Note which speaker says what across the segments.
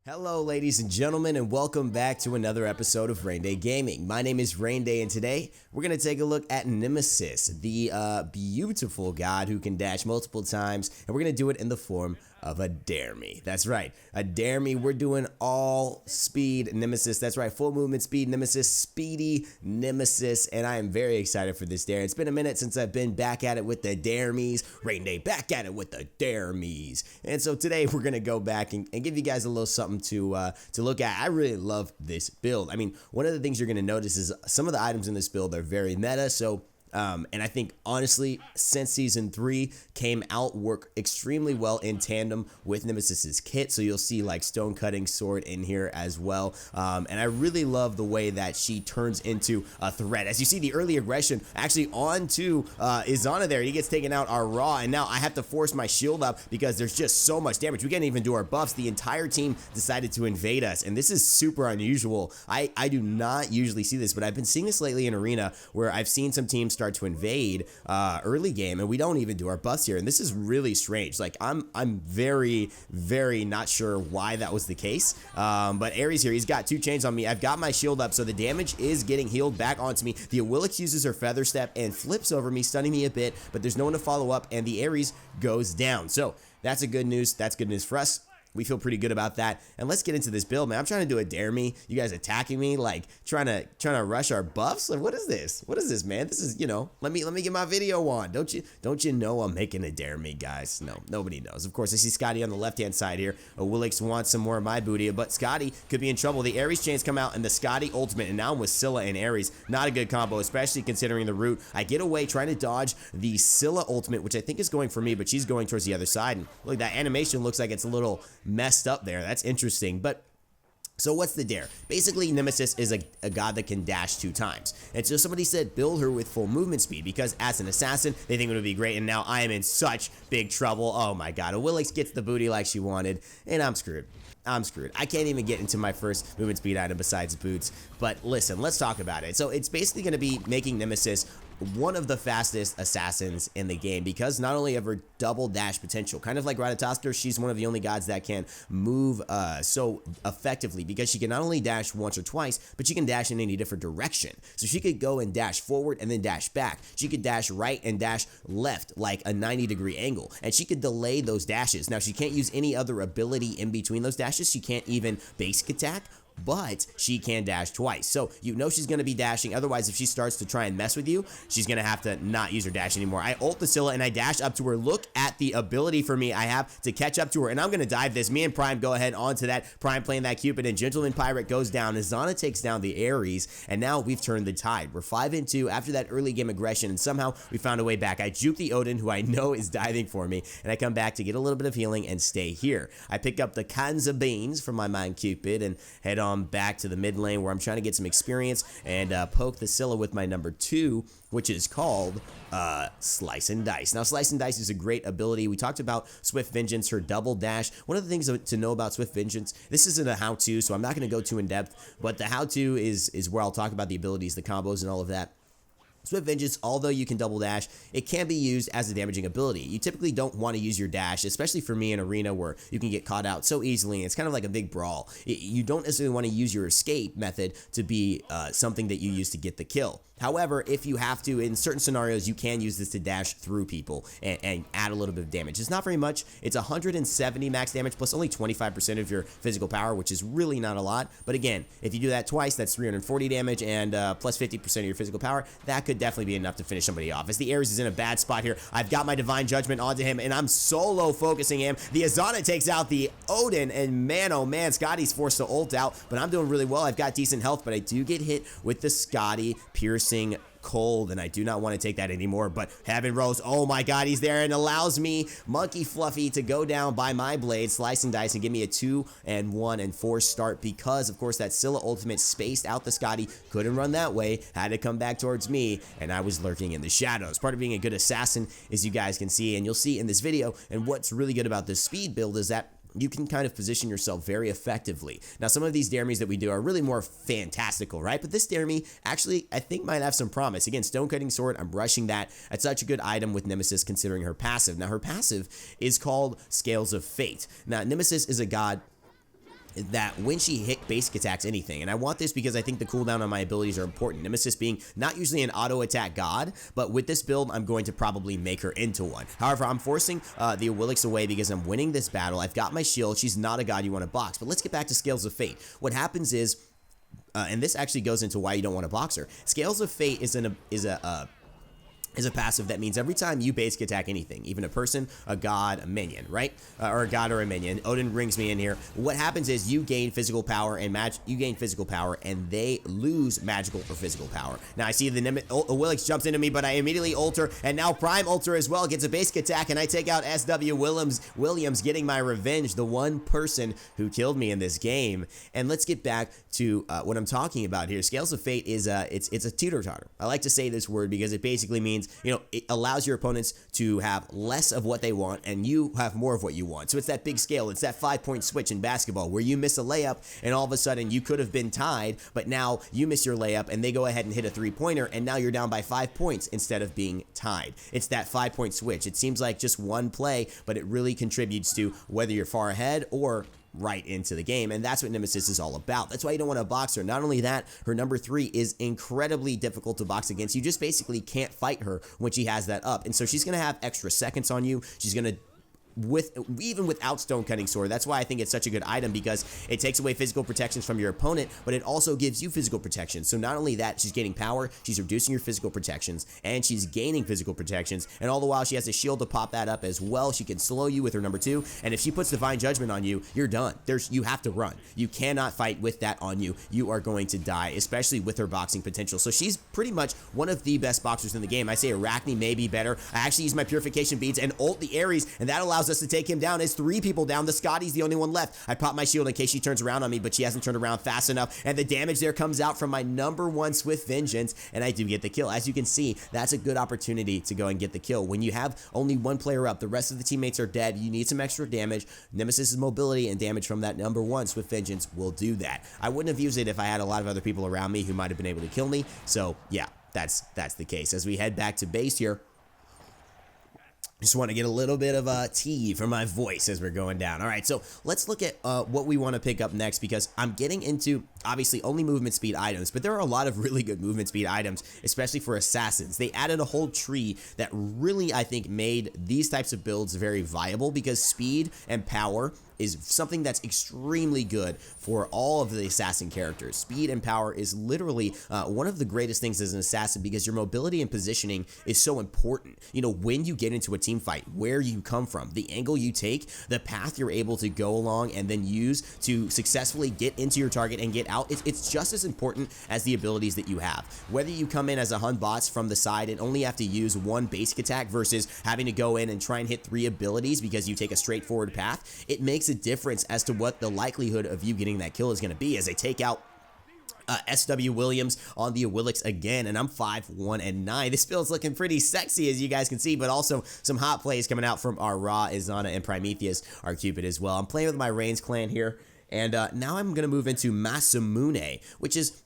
Speaker 1: Hello ladies and gentlemen, and welcome back to another episode of Raynday Gaming. My name is Raynday, and today we're going to take a look at Nemesis, the beautiful god who can dash multiple times, and we're going to do it in the form of a Dare Me. That's right, a Dare Me. We're doing all speed Nemesis. That's right, full movement speed Nemesis, speedy Nemesis, and I am very excited for this dare. It's been a minute since I've been back at it with the Dare Me's. Raynday back at it with the Dare Me's. And so today we're going to go back and give you guys a little something to look at. I really love this build. I mean, one of the things you're going to notice is some of the items in this build are very meta, so and I think, honestly, since Season 3 came out, work extremely well in tandem with Nemesis's kit. So you'll see, like, Stone Cutting Sword in here as well. And I really love the way that she turns into a threat. As you see, the early aggression actually onto Izana there. He gets taken out our Raw, and now I have to force my shield up because there's just so much damage. We can't even do our buffs. The entire team decided to invade us, and this is super unusual. I do not usually see this, but I've been seeing this lately in Arena, where I've seen some teams start to invade early game, and we don't even do our buffs here, and this is really strange. Like, I'm very not sure why that was the case, but Ares here, he's got 2 chains on me. I've got my shield up, so the damage is getting healed back onto me. The Awilix uses her feather step and flips over me, stunning me a bit, but there's no one to follow up, and the Ares goes down. So that's good news for us. We feel pretty good about that. And let's get into this build, man. I'm trying to do a Dare Me. You guys attacking me, like trying to rush our buffs. Like, what is this? What is this, man? This is, you know, let me get my video on. Don't you know I'm making a Dare Me, guys? No, nobody knows. Of course, I see Scotty on the left-hand side here. Willix wants some more of my booty, but Scotty could be in trouble. The Ares chains come out and the Scotty ultimate, and now I'm with Scylla and Ares. Not a good combo, especially considering the route. I get away trying to dodge the Scylla ultimate, which I think is going for me, but she's going towards the other side. And look, that animation looks like it's a little messed up there. That's interesting. But so what's the dare? Basically, Nemesis is a god that can dash 2 times. And so somebody said build her with full movement speed because as an assassin, they think it would be great. And now I am in such big trouble. Oh my god. Willix gets the booty like she wanted, and I'm screwed. I can't even get into my first movement speed item besides boots. But listen, let's talk about it. So it's basically going to be making Nemesis one of the fastest assassins in the game because not only of her double dash potential, kind of like Ratatoskr, she's one of the only gods that can move so effectively because she can not only dash once or twice, but she can dash in any different direction. So she could go and dash forward and then dash back. She could dash right and dash left like a 90-degree angle, and she could delay those dashes. Now, she can't use any other ability in between those dashes. She can't even basic attack, but she can dash twice. So you know she's going to be dashing. Otherwise, if she starts to try and mess with you, she's going to have to not use her dash anymore. I ult the Scylla and I dash up to her. Look at the ability for me I have to catch up to her, and I'm going to dive this. Me and Prime go ahead onto that. Prime playing that Cupid, and Gentleman Pirate goes down. Izana takes down the Ares, and now we've turned the tide. We're 5-2 after that early game aggression, and somehow we found a way back. I juke the Odin, who I know is diving for me, and I come back to get a little bit of healing and stay here. I pick up the Kanza Beans from my mind Cupid and head on back to the mid lane where I'm trying to get some experience and poke the Scylla with my number 2, which is called Slice and Dice. Now, Slice and Dice is a great ability. We talked about Swift Vengeance, her double dash. One of the things to know about Swift Vengeance, this isn't a how-to, so I'm not going to go too in-depth, but the how-to is where I'll talk about the abilities, the combos, and all of that. Swift Vengeance, although you can double dash, it can be used as a damaging ability. You typically don't want to use your dash, especially for me in Arena where you can get caught out so easily, and it's kind of like a big brawl. You don't necessarily want to use your escape method to be something that you use to get the kill. However, if you have to, in certain scenarios, you can use this to dash through people and add a little bit of damage. It's not very much. It's 170 max damage plus only 25% of your physical power, which is really not a lot. But again, if you do that twice, that's 340 damage and plus 50% of your physical power. That could definitely be enough to finish somebody off. As the Ares is in a bad spot here, I've got my Divine Judgment onto him, and I'm solo focusing him. The Izana takes out the Odin, and man, oh man, Scotty's forced to ult out, but I'm doing really well. I've got decent health, but I do get hit with the Scotty piercing cold, and I do not want to take that anymore. But Heaven Rose, oh my god, he's there, and allows me, Monkey Fluffy, to go down by my blade, Slice and Dice, and give me a 2 and 1 and 4 start because, of course, that Scylla ultimate spaced out the Scotty, couldn't run that way, had to come back towards me, and I was lurking in the shadows. Part of being a good assassin, as you guys can see, and you'll see in this video, and what's really good about this speed build is that you can kind of position yourself very effectively. Now, some of these Dare Me's that we do are really more fantastical, right? But this Dare Me actually, I think, might have some promise. Again, Stone Cutting Sword, I'm rushing that. It's such a good item with Nemesis considering her passive. Now, her passive is called Scales of Fate. Now, Nemesis is a god that when she hit basic attacks anything, and I want this because I think the cooldown on my abilities are important. Nemesis being not usually an auto attack god, but with this build I'm going to probably make her into one. However, I'm forcing the Awilix away because I'm winning this battle. I've got my shield. She's not a god you want to box. But let's get back to Scales of Fate. What happens is, and this actually goes into why you don't want to box her. Scales of Fate is a passive that means every time you basic attack anything, even a person, a god, a minion, right? Or a god or a minion. Odin rings me in here. What happens is you gain physical power and and they lose magical or physical power. Now I see the Awilix jumps into me, but I immediately ult her, and now Prime ult her as well, gets a basic attack, and I take out SW Williams, getting my revenge, the one person who killed me in this game. And let's get back to what I'm talking about here. Scales of Fate is it's a teeter-totter. I like to say this word because it basically means, you know, it allows your opponents to have less of what they want and you have more of what you want. So it's that big scale. It's that 5-point switch in basketball where you miss a layup and all of a sudden you could have been tied, but now you miss your layup and they go ahead and hit a 3-pointer and now you're down by 5 points instead of being tied. It's that 5-point switch. It seems like just one play, but it really contributes to whether you're far ahead or right into the game, and that's what Nemesis is all about. That's why you don't want to box her. Not only that, her number 3 is incredibly difficult to box against. You just basically can't fight her when she has that up, and so she's going to have extra seconds on you. She's going to even without Stone Cutting Sword. That's why I think it's such a good item, because it takes away physical protections from your opponent, but it also gives you physical protection. So not only that, she's gaining power, she's reducing your physical protections, and she's gaining physical protections, and all the while she has a shield to pop that up as well. She can slow you with her number 2, and if she puts Divine Judgment on you, you're done. You have to run. You cannot fight with that on you. You are going to die, especially with her boxing potential. So she's pretty much one of the best boxers in the game. I say Arachne may be better. I actually use my Purification Beads and ult the Ares, and that allows us to take him down. It's 3 people down. The Scotty's the only one left. I pop my shield in case she turns around on me, but she hasn't turned around fast enough, and the damage there comes out from my number 1 Swift Vengeance, and I do get the kill. As you can see, that's a good opportunity to go and get the kill. When you have only one player up, the rest of the teammates are dead, you need some extra damage. Nemesis's mobility and damage from that number 1 Swift Vengeance will do that. I wouldn't have used it if I had a lot of other people around me who might have been able to kill me, so yeah, that's the case. As we head back to base here, just want to get a little bit of a tea for my voice as we're going down. All right, so let's look at what we want to pick up next, because I'm getting into, obviously, only movement speed items, but there are a lot of really good movement speed items, especially for assassins. They added a whole tree that really, I think, made these types of builds very viable, because speed and power is something that's extremely good for all of the assassin characters. Speed and power is literally one of the greatest things as an assassin, because your mobility and positioning is so important. You know, when you get into a team fight, where you come from, the angle you take, the path you're able to go along and then use to successfully get into your target and get out, it's just as important as the abilities that you have. Whether you come in as a Hun bots from the side and only have to use 1 basic attack versus having to go in and try and hit 3 abilities because you take a straightforward path, it makes a difference as to what the likelihood of you getting that kill is going to be. As I take out SW Williams on the Awilix again, and I'm 5-1-9. This build's looking pretty sexy, as you guys can see, but also some hot plays coming out from our Ra, Izana, and Prometheus, our Cupid as well. I'm playing with my RAYNz clan here, and now I'm going to move into Masamune, which is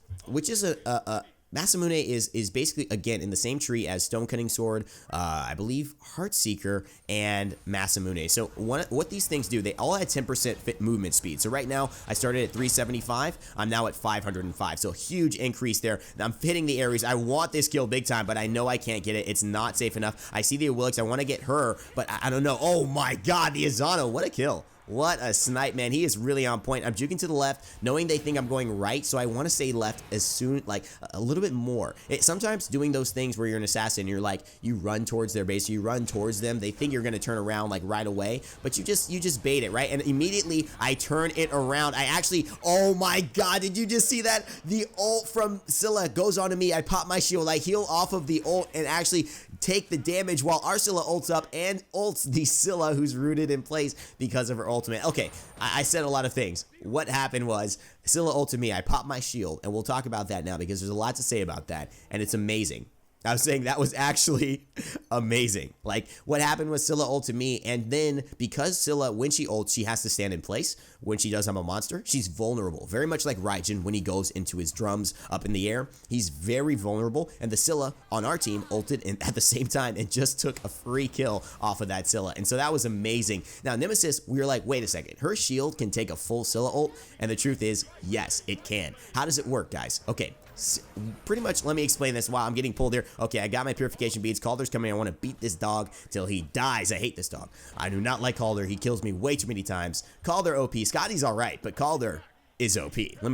Speaker 1: a Masamune is basically, again, in the same tree as Stone Cutting Sword, I believe Heartseeker, and Masamune. So what these things do, they all had 10% movement speed. So right now, I started at 375. I'm now at 505. So huge increase there. I'm hitting the Ares. I want this kill big time, but I know I can't get it. It's not safe enough. I see the Awilix. I want to get her, but I don't know. Oh my God, the Izana. What a kill. What a snipe, man. He is really on point. I'm juking to the left, knowing they think I'm going right, so I want to say left as soon, like, a little bit more. Sometimes doing those things where you're an assassin, you're like, you run towards their base, you run towards them, they think you're going to turn around, like, right away, but you just bait it, right? And immediately, I turn it around. I actually, oh my God, did you just see that? The ult from Scylla goes onto me. I pop my shield, I heal off of the ult, and actually take the damage while our Scylla ults up and ults the Scylla who's rooted in place because of her ultimate. Okay, I said a lot of things. What happened was Scylla ulted me. I popped my shield, and we'll talk about that now because there's a lot to say about that, and it's amazing. I was saying that was actually amazing. Like, what happened with Scylla ult to me, and then because Scylla, when she ults, she has to stand in place. When she does have a monster, she's vulnerable. Very much like Raijin when he goes into his drums up in the air. He's very vulnerable, and the Scylla on our team ulted in at the same time and just took a free kill off of that Scylla. And so that was amazing. Now, Nemesis, we were like, wait a second. Her shield can take a full Scylla ult, and the truth is, yes, it can. How does it work, guys? Okay. Pretty much, let me explain this while I'm getting pulled here. Okay, I got my purification beads. Calder's coming. I want to beat this dog till he dies. I hate this dog. I do not like Calder. He kills me way too many times. Calder OP. Scotty's all right, but Calder is OP. Let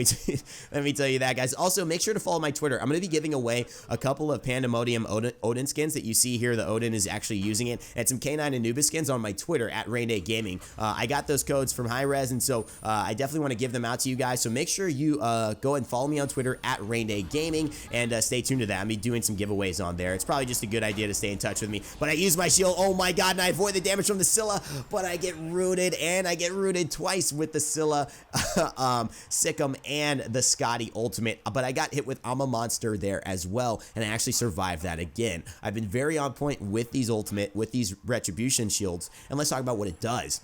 Speaker 1: me tell you that, guys. Also, make sure to follow my Twitter. I'm going to be giving away a couple of Pandemonium Odin skins that you see here. The Odin is actually using it, and some K9 Anubis skins on my Twitter at RAYNz Gaming. I got those codes from Hi-Rez, and so I definitely want to give them out to you guys. So make sure you go and follow me on Twitter at RAYNz Gaming, and stay tuned to that. I'm doing some giveaways on there. It's probably just a good idea to stay in touch with me. But I use my shield. Oh my god, and I avoid the damage from the Scylla, but I get rooted, and I get rooted twice with the Scylla. Sikkim and the Scotty ultimate, but I got hit with I'm a monster there as well, and I actually survived that again. I've been very on point with these retribution shields, and let's talk about what it does.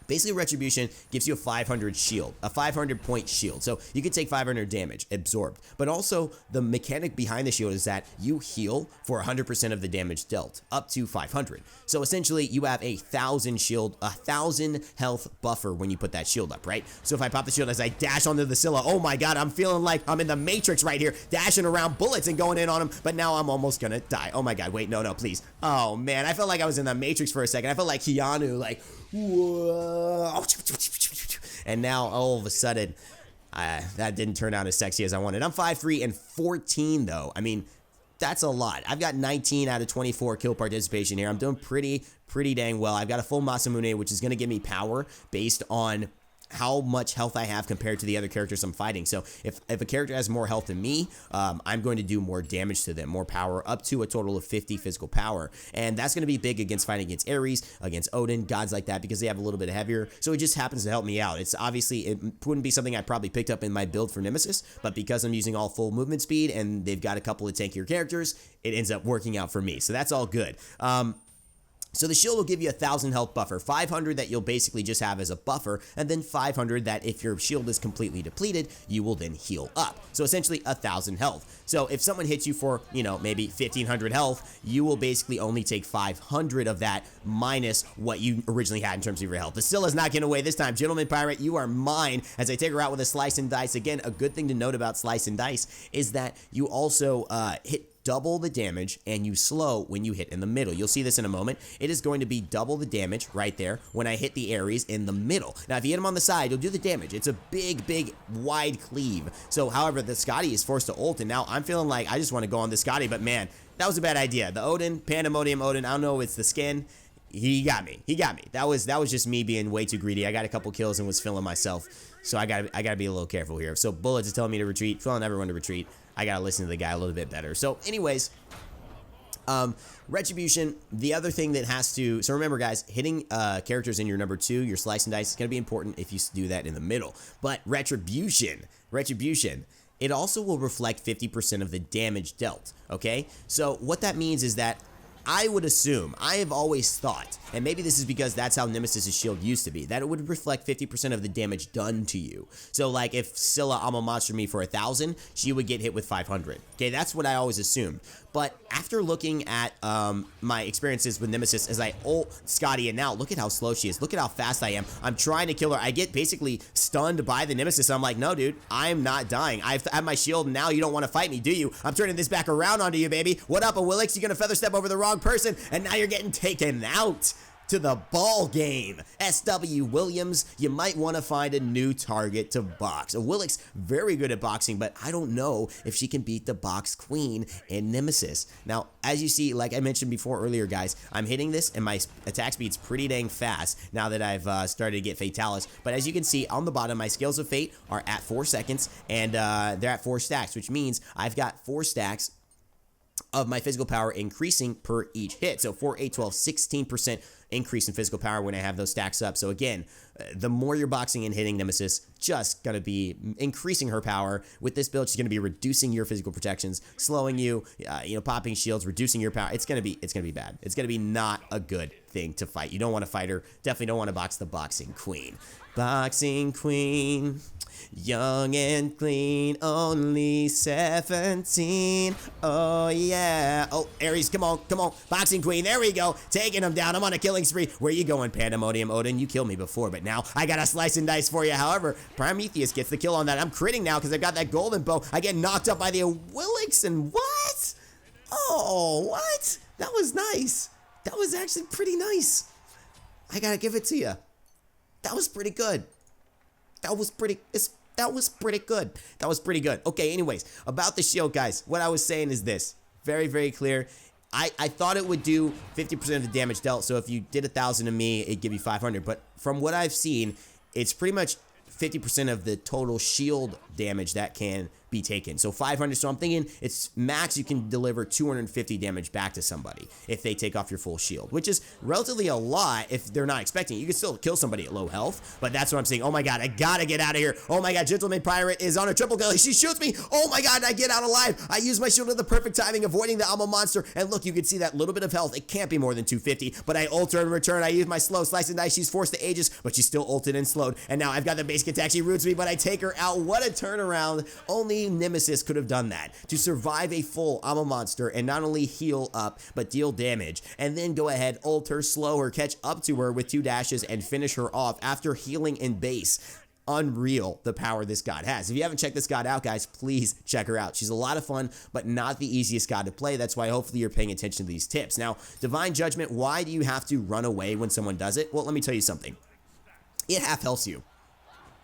Speaker 1: Basically, Retribution gives you a 500 shield, a 500 point shield. So you can take 500 damage absorbed. But also, the mechanic behind the shield is that you heal for 100% of the damage dealt, up to 500. So essentially, you have a 1,000 health buffer when you put that shield up, right? So if I pop the shield as I dash onto the Scylla, oh my god, I'm feeling like I'm in the Matrix right here, dashing around bullets and going in on him, but now I'm almost gonna die. Oh my god, wait, no, please. Oh man, I felt like I was in the Matrix for a second. I felt like Keanu, like, whoa. And now all of a sudden that didn't turn out as sexy as I wanted. I'm 5'3" and 14 though. I mean, that's a lot. I've got 19 out of 24 kill participation here. I'm doing pretty dang well. I've got a full Masamune, which is going to give me power based on how much health I have compared to the other characters I'm fighting. So if a character has more health than me, I'm going to do more damage to them, more power, up to a total of 50 physical power. And that's going to be big against fighting against Ares, against Odin, gods like that, because they have a little bit heavier. So it just happens to help me out. It's obviously, it wouldn't be something I probably picked up in my build for Nemesis, but because I'm using all full movement speed and they've got a couple of tankier characters, it ends up working out for me. So that's all good. So the shield will give you 1,000 health buffer, 500 that you'll basically just have as a buffer, and then 500 that if your shield is completely depleted, you will then heal up. So essentially 1,000 health. So if someone hits you for, you know, maybe 1,500 health, you will basically only take 500 of that minus what you originally had in terms of your health. The Scylla's not getting away this time. Gentleman Pirate, you are mine as I take her out with a slice and dice. Again, a good thing to note about slice and dice is that you also hit double the damage and you slow when you hit in the middle. You'll see this in a moment. It is going to be double the damage right there when I hit the Ares in the middle. Now, if you hit him on the side, you'll do the damage. It's a big, wide cleave. So, however, the Scotty is forced to ult, and now I'm feeling like I just want to go on the Scotty, but man, that was a bad idea. The Odin, Pandemonium Odin, I don't know, it's the skin. He got me. That was just me being way too greedy. I got a couple kills and was feeling myself. So I gotta be a little careful here. So Bullets is telling me to retreat, telling everyone to retreat. I gotta listen to the guy a little bit better. So anyways, Retribution, the other thing that has to, so remember guys, hitting characters in your number 2, your slice and dice, is gonna be important if you do that in the middle. But Retribution, it also will reflect 50% of the damage dealt, okay? So what that means is that I would assume, I have always thought, and maybe this is because that's how Nemesis' shield used to be, that it would reflect 50% of the damage done to you. So like if Scylla Alma monster me for 1,000, she would get hit with 500. Okay, that's what I always assumed. But after looking at my experiences with Nemesis as I ult Scotty, and now look at how slow she is. Look at how fast I am. I'm trying to kill her. I get basically stunned by the Nemesis. I'm like, no, dude, I'm not dying. I have my shield, and now you don't want to fight me, do you? I'm turning this back around onto you, baby. What up, Willix? You're going to feather step over the wrong person, and now you're getting taken out. To the ball game. SW Williams, you might want to find a new target to box. Willix, very good at boxing, but I don't know if she can beat the box queen in Nemesis. Now, as you see, like I mentioned before earlier, guys, I'm hitting this and my attack speed's pretty dang fast now that I've started to get Fatalis. But as you can see on the bottom, my Scales of Fate are at 4 seconds, and they're at 4 stacks, which means I've got 4 stacks of my physical power increasing per each hit. So 4, 8, 12, 16% increase in physical power when I have those stacks up. So again, the more you're boxing and hitting Nemesis, just going to be increasing her power. With this build, she's going to be reducing your physical protections, slowing you, popping shields, reducing your power. It's going to be bad. It's going to be not a good thing to fight. You don't want to fight her. Definitely don't want to box the boxing queen. Boxing queen, young and clean, only 17. Oh yeah. Oh, Ares, come on. Boxing queen, there we go. Taking him down. I'm on a killing spree. Where you going, Pandemonium Odin? You killed me before, but now I got a slice and dice for you. However, Prometheus gets the kill on that. I'm critting now because I've got that golden bow. I get knocked up by the Willix, and what? Oh, what? That was nice. That was actually pretty nice. I gotta give it to you. That was pretty good. That was pretty good. Okay, anyways, about the shield, guys, what I was saying is this. Very, very clear. I thought it would do 50% of the damage dealt, so if you did 1,000 to me, it'd give you 500. But from what I've seen, it's pretty much 50% of the total shield damage that can be taken. So 500, so I'm thinking it's max you can deliver 250 damage back to somebody if they take off your full shield, which is relatively a lot if they're not expecting it. You can still kill somebody at low health, but that's what I'm saying. Oh my god, I gotta get out of here. Oh my god, Gentleman Pirate is on a triple kill. She shoots me. Oh my god, I get out alive. I use my shield at the perfect timing, avoiding the Alma monster, and look, you can see that little bit of health. It can't be more than 250, but I ult her in return. I use my slow slice and dice. She's forced to Aegis, but she's still ulted and slowed, and now I've got the basic attack. She roots me, but I take her out. What a turnaround. Only Nemesis could have done that, to survive a full Alma monster and not only heal up but deal damage, and then go ahead, ult her, slow her, catch up to her with 2 dashes and finish her off after healing in base. Unreal, the power this god has. If you haven't checked this god out, guys, please check her out. She's a lot of fun, but not the easiest god to play. That's why hopefully you're paying attention to these tips. Now, Divine Judgment, why do you have to run away when someone does it? Well, let me tell you something. It half healths you.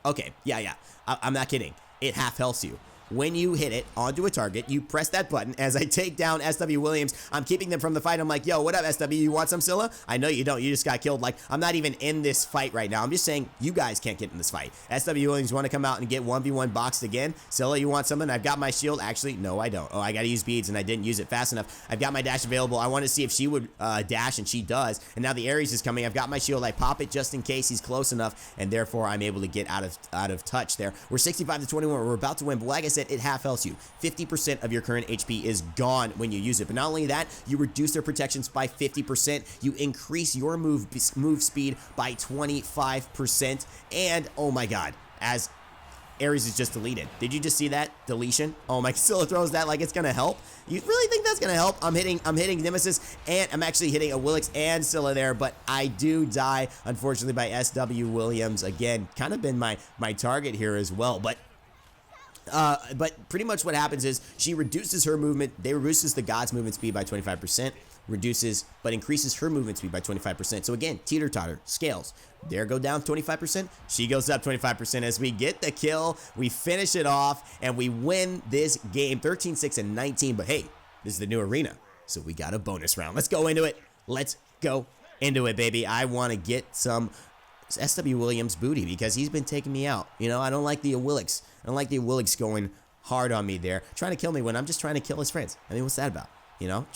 Speaker 1: Okay, yeah, I'm not kidding. It half healths you. When you hit it onto a target, you press that button. As I take down SW Williams, I'm keeping them from the fight. I'm like, yo, what up, SW? You want some Scylla? I know you don't. You just got killed. Like, I'm not even in this fight right now. I'm just saying you guys can't get in this fight. SW Williams, want to come out and get 1v1 boxed again? Scylla, you want something? I've got my shield. Actually, no, I don't. Oh, I got to use beads, and I didn't use it fast enough. I've got my dash available. I want to see if she would dash, and she does. And now the Ares is coming. I've got my shield. I pop it just in case he's close enough, and therefore I'm able to get out of touch there. We're 65-21. We're about to win, but like I said, it half healths you. 50% of your current HP is gone when you use it. But not only that, you reduce their protections by 50%. You increase your move speed by 25%. And, oh my god, as Ares is just deleted. Did you just see that deletion? Oh my, Scylla throws that like it's gonna help. You really think that's gonna help? I'm hitting Nemesis, and I'm actually hitting a Willix and Scylla there, but I do die, unfortunately, by SW Williams. Again, kind of been my target here as well, but pretty much what happens is she reduces her movement. They reduces the god's movement speed by 25%, but increases her movement speed by 25%. So again, teeter-totter, scales. There go down 25%. She goes up 25% as we get the kill. We finish it off, and we win this game 13-6 and 19. But hey, this is the new arena, so we got a bonus round. Let's go into it. Let's go into it, baby. I want to get some SW Williams booty because he's been taking me out. You know, I don't like the Willix. I don't like the Willix going hard on me there, trying to kill me when I'm just trying to kill his friends. I mean, what's that about? You know,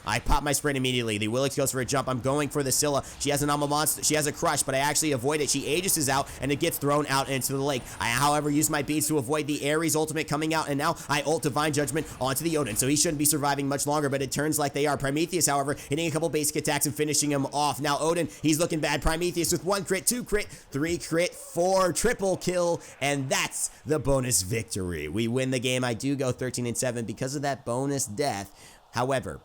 Speaker 1: I pop my sprint immediately. The Willix goes for a jump. I'm going for the Scylla. She has an Alma monster. She has a crush, but I actually avoid it. She Aegis out, and it gets thrown out into the lake. I, however, use my beads to avoid the Ares ultimate coming out, and now I ult Divine Judgment onto the Odin, so he shouldn't be surviving much longer, but it turns like they are. Prometheus, however, hitting a couple basic attacks and finishing him off. Now Odin, he's looking bad. Prometheus with 1 crit, 2 crit, 3 crit, 4 triple kill, and that's the bonus victory. We win the game. I do go 13-7 because of that bonus death. However,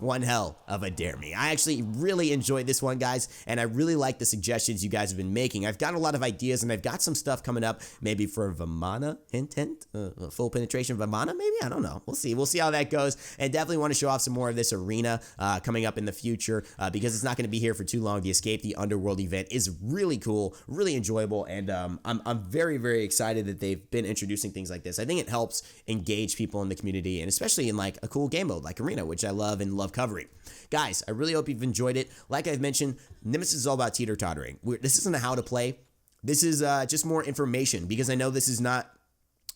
Speaker 1: one hell of a dare me. I actually really enjoyed this one, guys, and I really like the suggestions you guys have been making. I've got a lot of ideas, and I've got some stuff coming up, maybe for Vamana, full penetration Vamana, maybe? I don't know. We'll see. We'll see how that goes, and definitely want to show off some more of this arena coming up in the future because it's not going to be here for too long. The Escape the Underworld event is really cool, really enjoyable, and I'm very, very excited that they've been introducing things like this. I think it helps engage people in the community, and especially in like a cool game mode like Arena, which I love and love covering. Guys, I really hope you've enjoyed it. Like I've mentioned, Nemesis is all about teeter-tottering. This isn't a how to play. This is just more information because I know this is not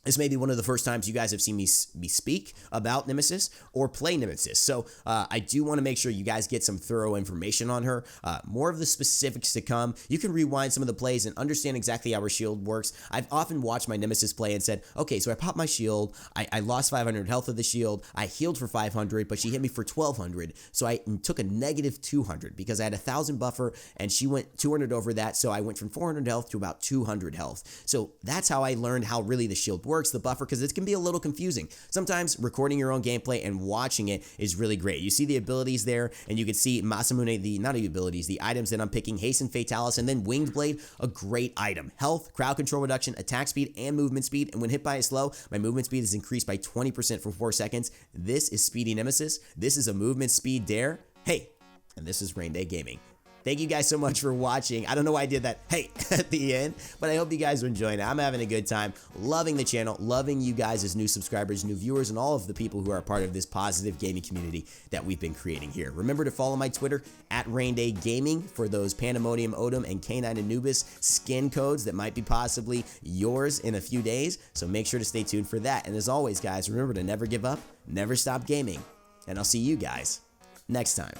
Speaker 1: this may be one of the first times you guys have seen me speak about Nemesis or play Nemesis. So I do want to make sure you guys get some thorough information on her. More of the specifics to come. You can rewind some of the plays and understand exactly how her shield works. I've often watched my Nemesis play and said, okay, so I popped my shield. I lost 500 health of the shield. I healed for 500, but she hit me for 1200. So I took a negative 200 because I had 1000 buffer and she went 200 over that. So I went from 400 health to about 200 health. So that's how I learned how really the shield works, the buffer, because it can be a little confusing. Sometimes recording your own gameplay and watching it is really great. You see the abilities there, and you can see Masamune, not the abilities, the items that I'm picking: Hasten, Fatalis, and then Winged Blade, a great item. Health, crowd control reduction, attack speed, and movement speed. And when hit by a slow, my movement speed is increased by 20% for 4 seconds. This is Speedy Nemesis. This is a movement speed dare. Hey, and this is Raynday Gaming. Thank you guys so much for watching. I don't know why I did that hey at the end, but I hope you guys are enjoying it. I'm having a good time, loving the channel, loving you guys as new subscribers, new viewers, and all of the people who are a part of this positive gaming community that we've been creating here. Remember to follow my Twitter at Raynday Gaming for those Pandemonium Odom and K9 Anubis skin codes that might be possibly yours in a few days. So make sure to stay tuned for that. And as always, guys, remember to never give up, never stop gaming, and I'll see you guys next time.